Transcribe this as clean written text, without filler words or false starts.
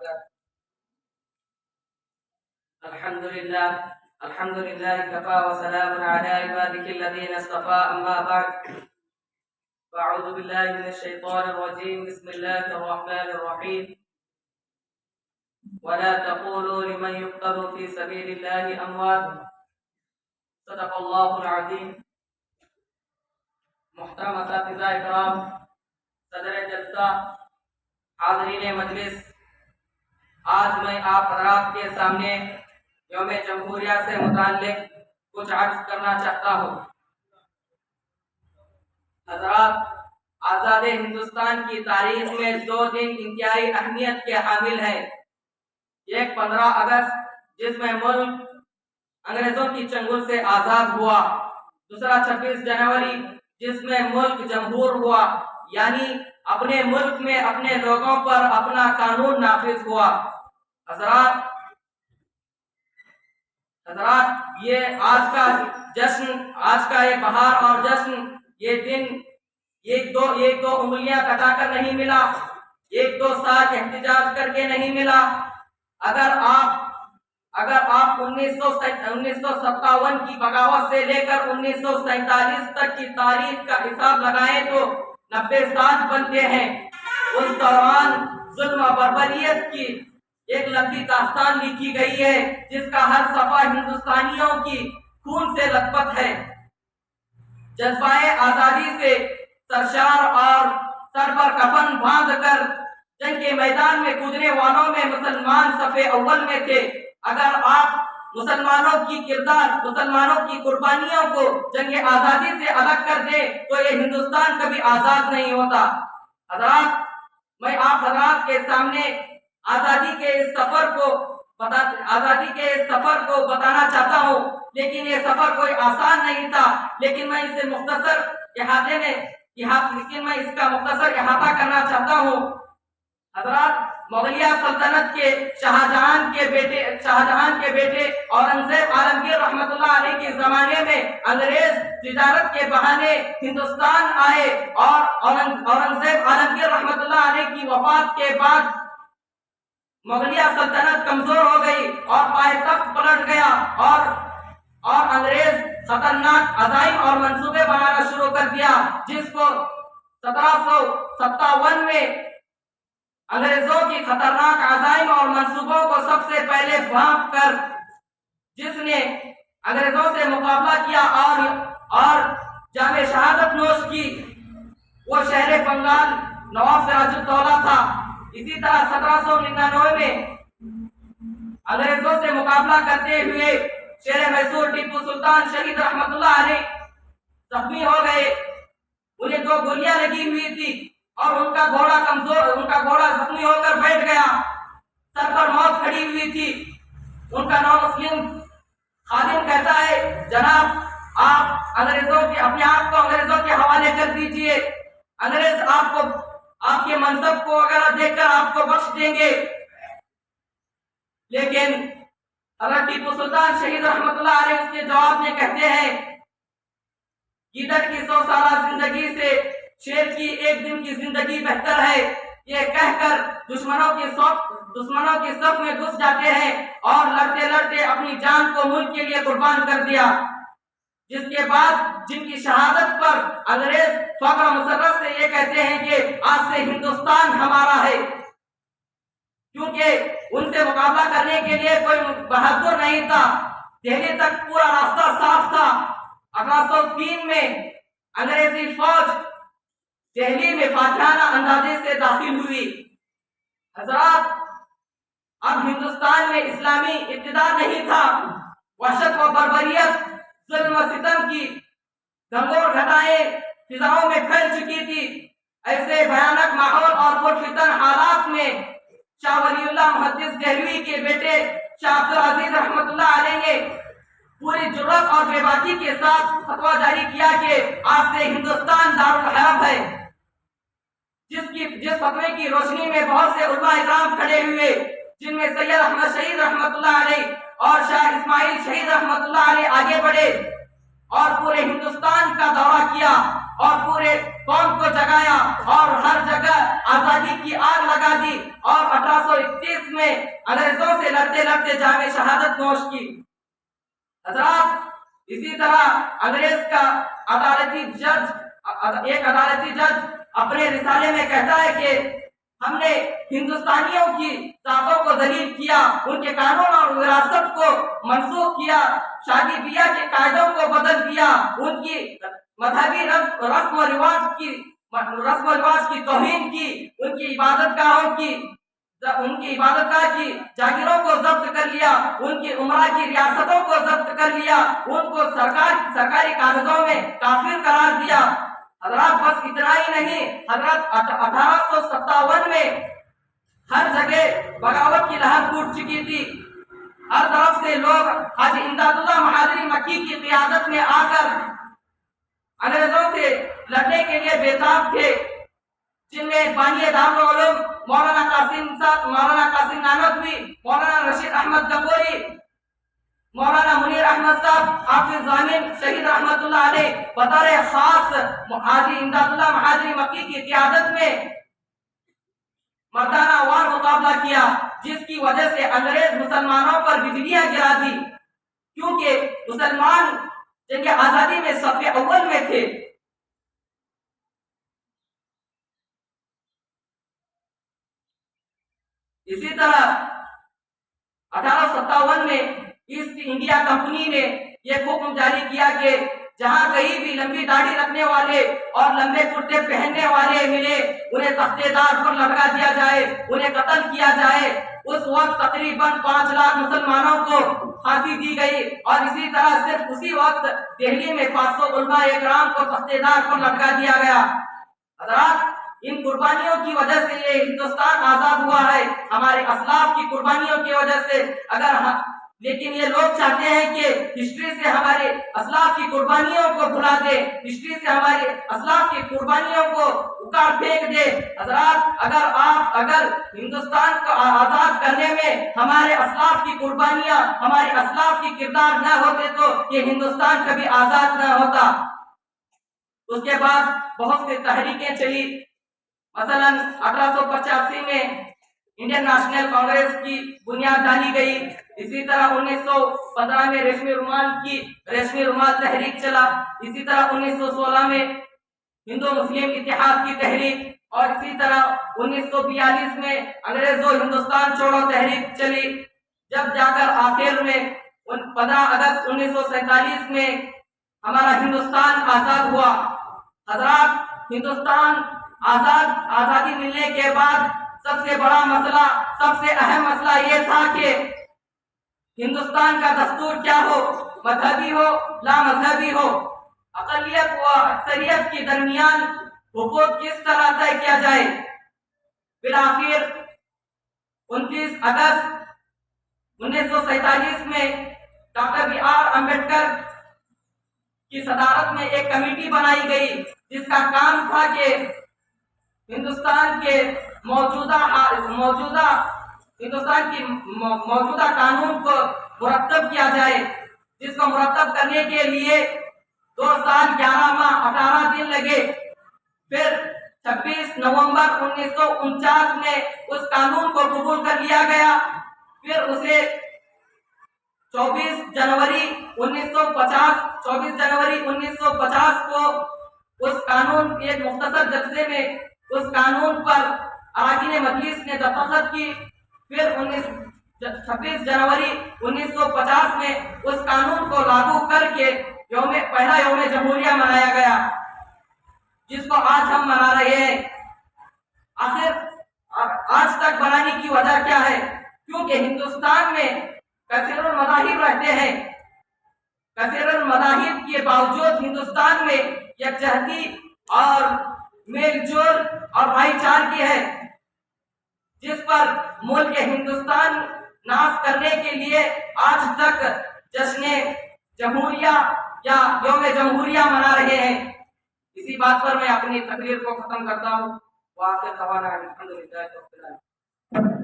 وبركاته. الحمد لله كفى وسلام على عباده الذين اصطفى. أما بعد، فأعوذ بالله من الشيطان الرجيم. بسم الله الرحمن الرحيم. ولا تقولوا لمن يقتل في سبيل الله أموات. صدق الله العظيم. محترم اساتذہ اکرام، صدر جلسہ، حاضرین مجلس، آج میں آپ حضرات کے سامنے یوم جمہوریہ سے متعلق کچھ عرض کرنا چاہتا ہوں. حضرات، آزاد ہندوستان کی تاریخ میں دو دن انتہائی اہمیت کے حامل ہیں. ایک 15 اگست جس میں ملک انگریزوں کی چنگل سے آزاد ہوا، دوسرا 26 جنوری جس میں ملک جمہور ہوا، یعنی اپنے ملک میں اپنے لوگوں پر اپنا قانون نافذ ہوا. حضرات، یہ آج کا جشن، آج کا یہ بہار اور جشن، یہ دن ایک دو انگلیاں کٹا کر نہیں ملا، ایک دو سال احتجاج کر کے نہیں ملا. اگر آپ 1957 کی بغاوت سے لے کر 1947 تک کی تاریخ کا حساب لگائیں تو 90 سال بنتے ہیں. اس دوران ظلم و بربریت کی ایک لمبی داستان لکھی گئی ہے جس کا ہر صفحہ ہندوستانیوں کی خون سے لطپت ہے. جذبۂ آزادی سے سرشار اور سر پر کفن باندھ کر جنگ کے میدان میں کودنے والوں میں مسلمان صف اول میں تھے. اگر آپ مسلمانوں کی کردار، مسلمانوں کی قربانیوں کو جنگ آزادی سے الگ کر دیں تو یہ ہندوستان کبھی آزاد نہیں ہوتا. حضرات، میں آپ حضرات کے سامنے آزادی کے اس سفر کو بتانا چاہتا ہوں. لیکن یہ سفر کوئی آسان نہیں تھا، لیکن میں اس کا مختصر احاطہ کرنا چاہتا ہوں. حضرات، مغلیہ سلطنت کے شاہجہاں کے بیٹے اورنگزیب عالمگیر رحمت اللہ علیہ کے زمانے میں انگریز تجارت کے بہانے ہندوستان آئے اور اورنگزیب عالمگیر رحمت اللہ علیہ کی وفات کے بعد مغلیہ سلطنت کمزور ہو گئی اور پائے تخت پلٹ گیا اور انگریز خطرناک عزائم اور منصوبے بنانا شروع کر دیا، جس کو 1757 میں انگریزوں کی خطرناک عزائم اور منصوبوں کو سب سے پہلے بھانپ کر جس نے انگریزوں سے مقابلہ کیا اور جام شہادت نوش کی، وہ شہر بنگال نواب سراج الدولہ تھا. اسی طرح 1799 میں انگریزوں سے مقابلہ کرتے ہوئے شیر میسور ٹیپو سلطان شہید رحمت اللہ علیہ زخمی ہو گئے. انہیں 2 گولیاں لگی ہوئی تھی اور ان کا گھوڑا زخمی ہو کر بیٹھ گیا. سر پر موت کھڑی ہوئی تھی. ان کا نو مسلم خادم کہتا ہے، جناب آپ اپنے آپ کو انگریزوں کے حوالے کر دیجئے، انگریز آپ کے منصب کو وغیرہ دیکھ کر آپ کو بخش دیں گے. لیکن حضرت ٹیپو سلطان شہید رحمت اللہ علیہ اس کے جواب میں کہتے ہیں، گیدڑ کی 100 سالہ زندگی سے شیر کی ایک دن کی زندگی بہتر ہے. یہ کہہ کر دشمنوں کی صف میں گھس جاتے ہیں اور لڑتے لڑتے اپنی جان کو ملک کے لیے قربان کر دیا. جس کے بعد جن کی شہادت پر انگریز فخر و مسرت سے یہ کہتے ہیں کہ آج سے ہندوستان ہمارا ہے، کیونکہ ان سے مقابلہ کرنے کے لیے کوئی بہادر نہیں تھا. دہلی تک پورا راستہ صاف تھا. 1803 میں انگریزی فوج دہلی میں فاتحانہ اندازے سے داخل ہوئی. حضرات، اب ہندوستان میں اسلامی اقتدار نہیں تھا. وحشت و بربریت، ظلم و ستم کی گھنگور گھٹائیں فضاؤں میں پھیل چکی تھی. ایسے بھیانک ماحول اور پرفتن حالات میں شاہ ولی اللہ محدث دہلوی کے بیٹے شاہ عبدالعزیز رحمت اللہ علیہ نے پوری جرات اور بے باکی کے ساتھ فتویٰ جاری کیا کہ آج سے ہندوستان دارالحرب ہے. جس فتوے کی روشنی میں بہت سے علماء اکرام کھڑے ہوئے، جن میں سید احمد شہید رحمت اللہ علیہ اور شاہ اسماعیل شہید رحمت اللہ علیہ آگے بڑھے اور پورے ہندوستان کا دورہ کیا. اور پورے قوم کو جگایا اور ہر جگہ آزادی کی آگ لگا دی اور 1831 میں انگریزوں سے لڑتے لڑتے جامِ شہادت نوش کی۔ حضرات، اسی طرح انگریز کا ایک عدالتی جج اپنے رسالے میں کہتا ہے کہ ہم نے ہندوستانیوں کی ذاتوں کو ذلیل کیا، ان کے قانون اور وراثت کو منسوخ کیا، شادی بیاہ کے قاعدوں کو بدل دیا، ان کی مذہبی رسم و رواج کی توہین کی، ان کی عبادت گاہ کی جاگیروں کو ضبط کر لیا، ان کی عمرہ کی ریاستوں کو ضبط کر لیا، ان کو سرکاری کاغذوں میں کافر قرار دیا۔ حضرات، بس اتنا ہی نہیں، حضرت 1857 میں ہر جگہ بغاوت کی لہر پھوٹ چکی تھی۔ ہر طرف سے لوگ حاجی امداد اللہ محاذری مکی کی قیادت میں آ کر انگریزوں سے لڑنے کے لیے بےتاب تھے، جن میں بانی دارالعلوم مولانا قاسم نانوتوی، مولانا رشید احمد گنگوری، مولانا منیر احمد صاحب، حافظ ضامن شہید رحمت اللہ علیہ بطور خاص حاجی امداد اللہ محاذری مکی کی قیادت میں مردانہ وار مقابلہ کیا، جس کی وجہ سے انگریز مسلمانوں پر بجلیاں گرا دی، کیونکہ مسلمان جنگ آزادی میں صف اول میں تھے۔ اسی طرح 1857 میں ایسٹ انڈیا کمپنی نے یہ حکم جاری کیا کہ جہاں کہیں بھی لمبی داڑھی رکھنے والے اور لمبے کرتے پہننے والے ملے، انہیں تختے دار پر لٹکا دیا جائے، انہیں قتل کیا جائے۔ اس وقت تقریباً 5 لاکھ مسلمانوں کو پھانسی دی گئی، اور اسی طرح صرف اسی وقت دہلی میں 500 علماء اکرام کو تختے دار پر لٹکا دیا گیا۔ حضرات، ان قربانیوں کی وجہ سے یہ ہندوستان آزاد ہوا ہے، ہمارے اسلاف کی قربانیوں کی وجہ سے۔ لیکن یہ لوگ چاہتے ہیں کہ ہسٹری سے ہمارے اسلاف کی قربانیوں کو بھلا دے، ہسٹری سے ہمارے اسلاف کی قربانیوں کو اکاڑ پھینک دے۔ حضرات، اگر ہندوستان کو آزاد کرنے میں ہمارے اسلاف کی قربانیاں، ہمارے اسلاف کی کردار نہ ہوتے تو یہ ہندوستان کبھی آزاد نہ ہوتا۔ اس کے بعد بہت سی تحریکیں چلی، مثلا 1885 میں انڈین نیشنل کانگریس کی بنیاد ڈالی گئی۔ اسی طرح 1915 میں ریشمی رومال تحریک چلا۔ اسی طرح 1916 میں ہندو مسلم اتحاد کی تحریک، اور اسی طرح 1942 میں انگریزوں ہندوستان چھوڑو تحریک چلی، جب جا کر آخر میں 15 اگست 1947 میں ہمارا ہندوستان آزاد ہوا۔ حضرات، ہندوستان آزادی ملنے کے بعد سب سے بڑا مسئلہ، سب سے اہم مسئلہ یہ تھا کہ ہندوستان کا دستور کیا ہو، مذہبی ہو، لا مذہبی ہو، اقلیت و اکثریت کے درمیان حقوق کس طرح طے کیا جائے۔ بالآخر 29 اگست 1947 میں ڈاکٹر بی آر امبیڈکر کی صدارت میں ایک کمیٹی بنائی گئی، جس کا کام تھا کہ ہندوستان کی موجودہ قانون کو مرتب کیا جائے، جس کو مرتب کرنے کے لیے 2 سال 11 ماہ 18 دن لگے۔ پھر 26 نومبر 1949 میں اس قانون کو قبول کر لیا گیا۔ پھر اسے 24 جنوری 1950 کو اس قانون ایک مختصر جلسے میں اس قانون پر اراکین مجلس نے دستخط کی۔ پھر 26 جنوری 1950 میں اس قانون کو لاگو کر کے پہلا یوم جمہوریہ منایا گیا، جس کو آج ہم منا رہے ہیں۔ آخر آج تک بنانے کی وجہ کیا ہے؟ کیونکہ ہندوستان میں کثیر المذاہب رہتے ہیں، کثیر المذاہب کے باوجود ہندوستان میں یکجہتی اور میل جول اور بھائی چارگی ہے، جس پر ملک ہندوستان ناز کرنے کے لیے آج تک جشن جمہوریہ یا یوم جمہوریہ منا رہے ہیں۔ اسی بات پر میں اپنی تقریر کو ختم کرتا ہوں۔ وآخر دعوانا الحمدللہ رب العالمین۔